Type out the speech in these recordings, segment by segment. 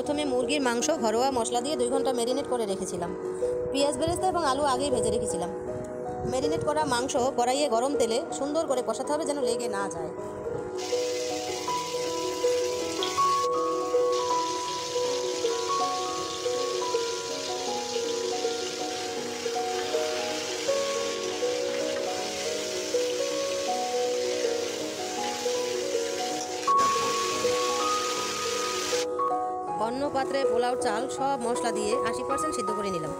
প্রথমে মুরগির মাংস ঘরোয়া মশলা দিয়ে 2 ঘন্টা ম্যারিনেট করে রেখেছিলাম। পেঁয়াজ বেরেস্তা এবং আলু আগেই ভেজে রেখেছিলাম। ম্যারিনেট করা মাংস কড়াইয়ে গরম তেলে সুন্দর করে কষাতে হবে যেন লেগে না যায়। অন্য পাত্রে পোলাও চাল সব মশলা দিয়ে 80% সিদ্ধ করে নিলাম।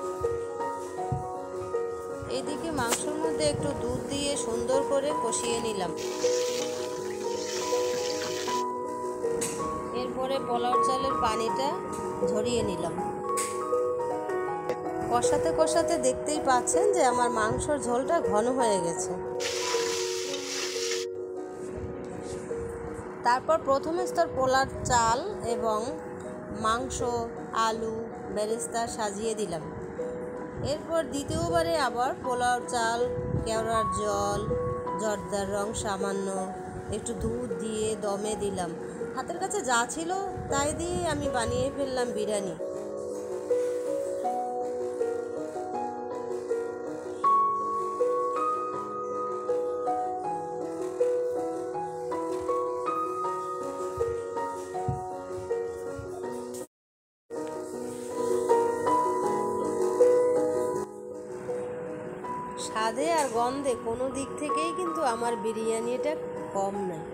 এদিকে মাংসের মধ্যে একটু দুধ দিয়ে সুন্দর করে কষিয়ে নিলাম। এরপরে পোলাও চালের পানিটা ঝরিয়ে নিলাম। কষাতে কষাতে দেখতেই পাচ্ছেন যে আমার মাংসর ঝোলটা ঘন হয়ে গেছে। তারপর প্রথম স্তর পোলার চাল এবং মাংস, আলু, বেরেস্তা সাজিয়ে দিলাম। এরপর দ্বিতীয়বারে আবার পোলাও চাল, কেওড়ার জল, জর্দার রং সামান্য, একটু দুধ দিয়ে দমে দিলাম। হাতের কাছে যা ছিল তাই দিয়ে আমি বানিয়ে ফেললাম বিরিয়ানি। স্বাদে আর গন্ধে কোনো দিক থেকেই কিন্তু আমার বিরিয়ানিটা কম নয়।